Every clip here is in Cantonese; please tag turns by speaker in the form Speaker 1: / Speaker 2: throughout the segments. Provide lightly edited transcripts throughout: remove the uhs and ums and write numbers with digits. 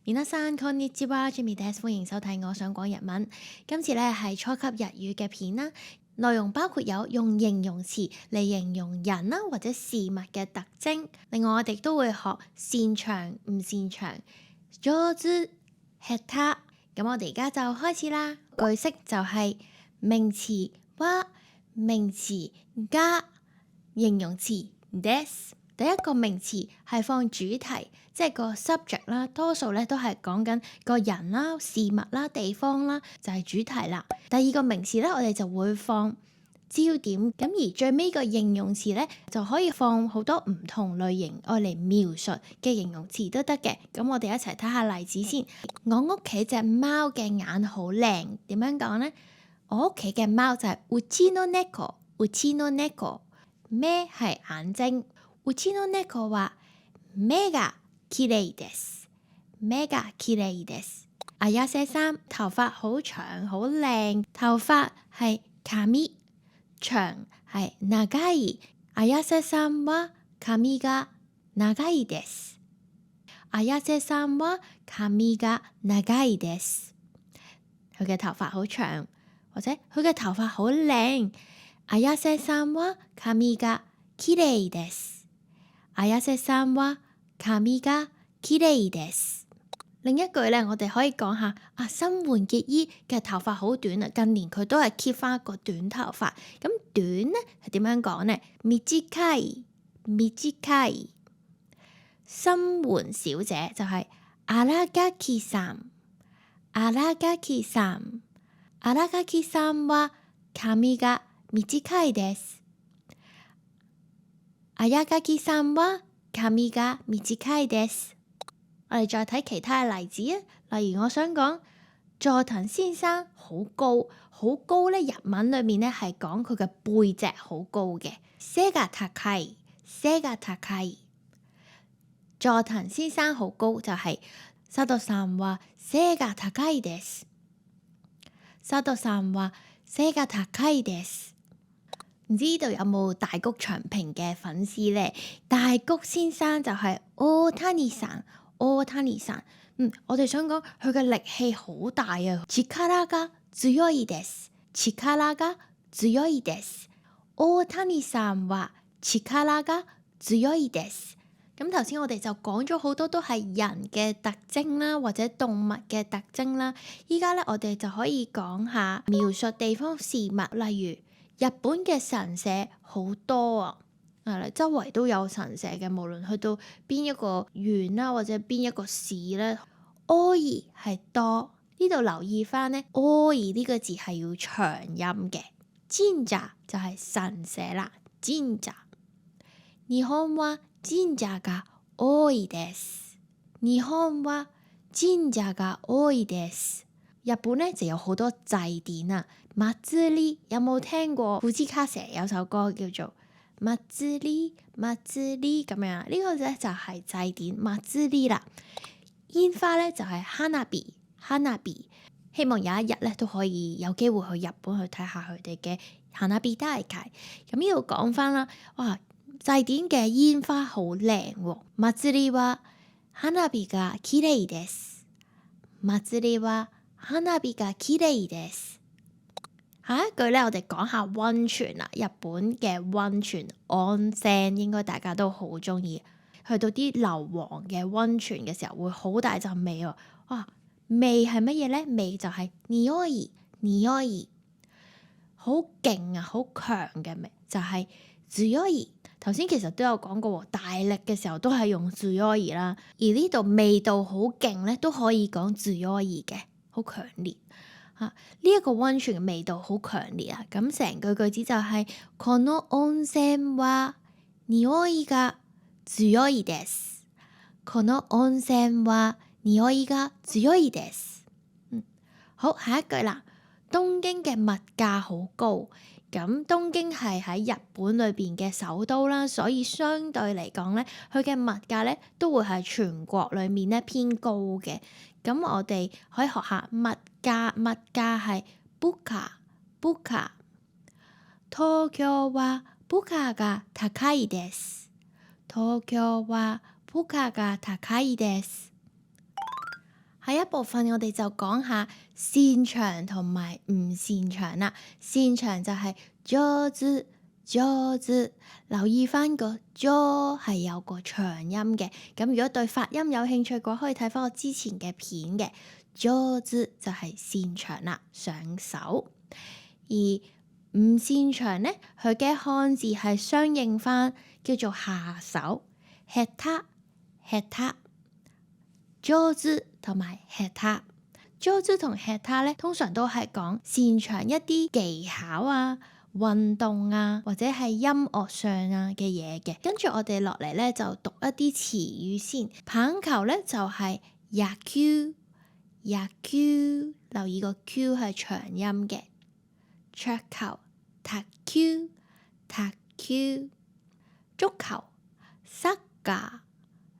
Speaker 1: 皆さんこんにちは，Jimmy des，歡迎收睇我想講日文。今次咧係初級日語嘅片啦，內容包括有用形容詞嚟形容人啦或者事物嘅特徵。另外我哋都會學擅長唔擅長，上手下手。咁我哋而家就開始啦。句式就係名詞は名詞が形容詞です。第一個名詞係放主題，即係個 subject 啦，多數咧都係講緊個人啦、事物啦、地方啦，就係主題啦。第二個名詞咧，我哋就會放焦點，咁而最尾個形容詞咧就可以放好多唔同類型愛嚟描述嘅形容詞都得嘅。咁我哋一齊睇下例子先。我屋企隻貓嘅眼好靚，點樣講呢？我屋企嘅貓就係うちの猫，うちの猫，咩係眼睛？うちの猫は目が綺麗です。目が綺麗です。綾瀬さん頭髮好長好靚，頭髮係髪，長係長い。綾瀬さんは髪が長いです。綾瀬さんは髪が長いです。佢嘅頭髮好長，或者佢嘅頭髮好靚。綾瀬さんは髪が綺麗です。綾瀬さんは髪が綺麗です。另一句咧，我哋可以講下新垣結衣嘅頭髮好短啊，近年佢都係 keep 翻個短頭髮。咁短咧係點樣講呢？短い，短い。新垣小姐就係新垣さん，新垣さん。新垣さんは髪が短いです。綾垣さんは髪が短いです。我哋再睇其他嘅例子啊，例如我想講佐藤先生好高，好高咧，日文裏面咧係講佢嘅背脊好高嘅。背が高い，背が高い。佐藤先生好高就係佐藤さんは背が高いです。佐藤さんは背が高いです。唔知呢度有冇大谷翔平嘅粉絲呢？大谷先生就係大谷さん，大谷さん。我哋想講佢嘅力氣好大啊！力が強いです。力が強いです。大谷さんは力が強いです。咁頭先我哋就講咗好多都係人嘅特徵啦，或者動物嘅特徵啦。依家咧我哋就可以講下描述地方事物，例如日本嘅神社好多啊，周圍都有神社嘅，無論去到邊一個縣啦，或者邊一個市咧，多い係多。呢度留意翻呢，多い呢個字係要長音嘅。神社就係神社啦，神社。日本は神社が多いです。日本は神社が多いです。日本咧就有好多祭典啊。祭り有冇聽過？富士卡蛇有首歌叫做祭り祭り咁樣，呢個咧就係祭典祭り啦。煙花咧就係花火，花火。希望有一日咧都可以有機會去日本去睇下佢哋嘅花火大會。咁呢度講翻啦，哇！祭典嘅煙花好靚喎。祭りは花火が綺麗です。祭りは花火が綺麗です。下一句咧，我哋講下溫泉啦。日本嘅溫泉onsen應該大家都好中意。去到啲硫磺嘅溫泉嘅時候，會好大陣味喎。哇！味係乜嘢咧？味就係匂い，匂い，好勁啊，好強嘅味就係強い。頭先其實都有講過，大力嘅時候都係用強い啦。而呢度味道好勁咧，都可以講強い嘅，好強烈。呢一個溫泉嘅味道好強烈啊！咁成句句子就係この温泉は匂いが強いです。この温泉は匂いが強いです。好，下一句啦。東京嘅物價好高，咁東京係喺日本裏邊嘅首都啦，所以相對嚟講咧，佢嘅物價咧都會係全國裏面咧偏高嘅。咁我哋可以學下物價，物價係物價，物價。東京は物價が高いです。東京は物価が高いです。下一部分我哋就講下擅長同埋唔擅長啦。擅長就係上手，上手，留意翻個上係有個長音嘅。咁如果對發音有興趣嘅話，可以睇翻我之前嘅片嘅。上手就係擅長啦，上手。而唔擅長呢，佢嘅漢字係相應翻，叫做下手。下手，下手。上手同埋下手，上手同下手咧，通常都係講擅長一啲技巧啊、運動啊，或者係音樂上啊嘅嘢嘅。跟住我哋落嚟咧，就讀一啲詞語先。棒球咧就係野球，野球，留意個 Q 係長音嘅。桌球，卓球，卓球。足球，サッカー，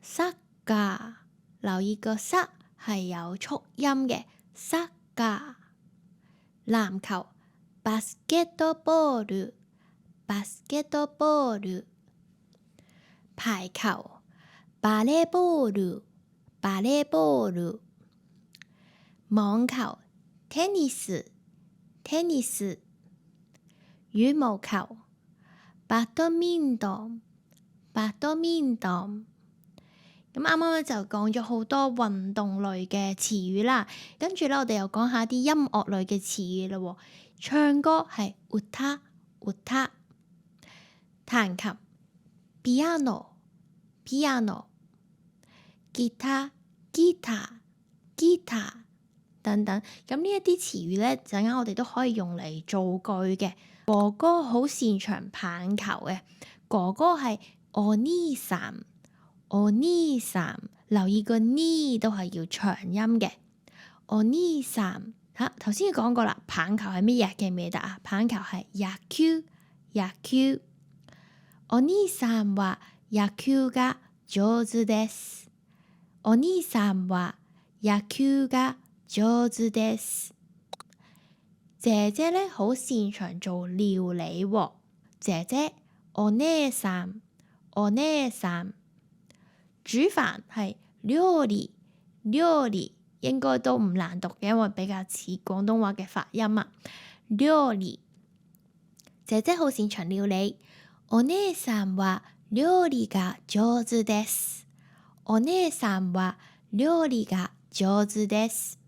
Speaker 1: サッカー。留意個塞係有促音嘅，サッカー。籃球，バスケットボール，バスケットボール。排球，バレーボール，バレーボール。網球，テニス，テニス。羽毛球，バドミントン，バドミントン。咁啱啱咧就講咗好多運動類嘅詞語啦，跟住咧我哋又講下啲音樂類嘅詞語啦。唱歌係歌，歌。彈琴 piano， piano。吉他 guitar， guitar 等等。咁呢一啲詞語咧，陣間我哋都可以用嚟造句嘅。哥哥好擅長棒球嘅，哥哥係お兄さん。お兄さん，留意個呢都係要長音嘅。お兄さん，頭先講過啦，棒球係乜嘢？記唔記得啊？棒球係野球，野球。お兄さんは野球が上手です。お兄さんは野球が上手です。姐姐咧好擅長做料理喎。姐姐，お姉さん，お姉さん。煮飯係料理，料理應該都唔難讀嘅，因為比較似廣東話嘅發音啊。料理，姐姐好擅長料理。お姉さんは料理が上手です。お姉さんは料理が上手です。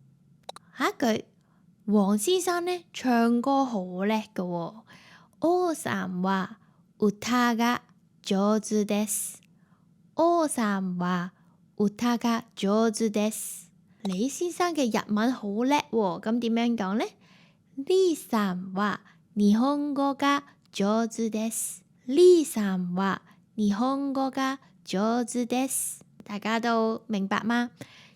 Speaker 1: 下一句，黃先生呢唱歌好叻㗎喎。王さんは歌が上手です。王さんは歌が上手です。李先生嘅日文好叻喎，咁點樣講呢？李さんは日本語が上手です。李さんは日本語が上手です。大家都明白嗎？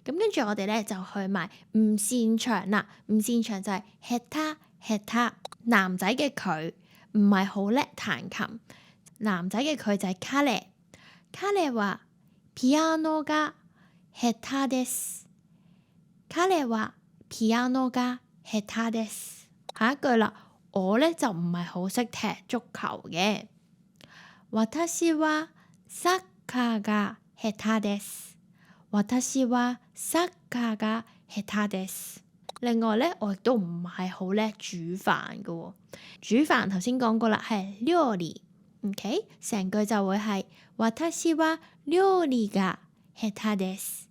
Speaker 1: 咁跟住我哋咧就去埋唔擅長啦。唔擅長就係下手，下手。男仔嘅佢唔係好叻彈琴，男仔嘅佢就係彼。彼はピアノが下手です。彼はピアノが下手です。下一句啦，我咧就唔係好識踢足球嘅。私はサッカーが下手です。私はサッカーが下手です。另外咧，我亦都唔係好叻煮飯嘅喎。煮飯頭先講過啦，係料理。OK， 成句就會係私は料理が下手です。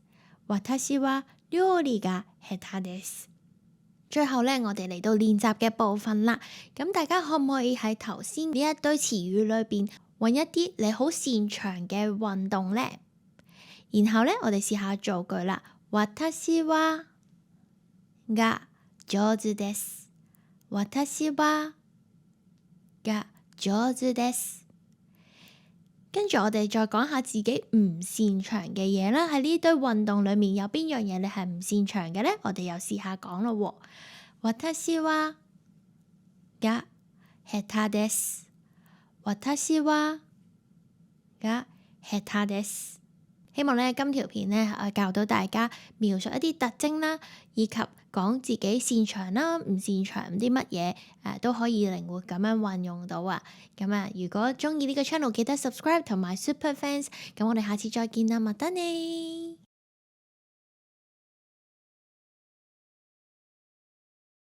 Speaker 1: 私は料理が下手です。最後咧，我哋嚟到練習嘅部分啦。咁大家可唔可以喺頭先呢一堆詞語裏邊揾一啲你好擅長嘅運動呢？然後咧，我哋試下造句啦。私はが上手です。私はが上手です。跟住我哋再講下自己唔擅長嘅嘢啦。喺呢堆運動裏面有邊樣嘢你係唔擅長嘅呢？我哋又試下講咯。私はが下手です。私はが下手です。希望咧今條片咧教到大家描述一啲特徵啦，以及講自己擅長啦、唔擅長啲乜嘢都可以靈活咁樣運用到啊！咁啊，如果中意呢個 channel，記得 subscribe 同埋 super fans。咁我哋下次再見啦，またね。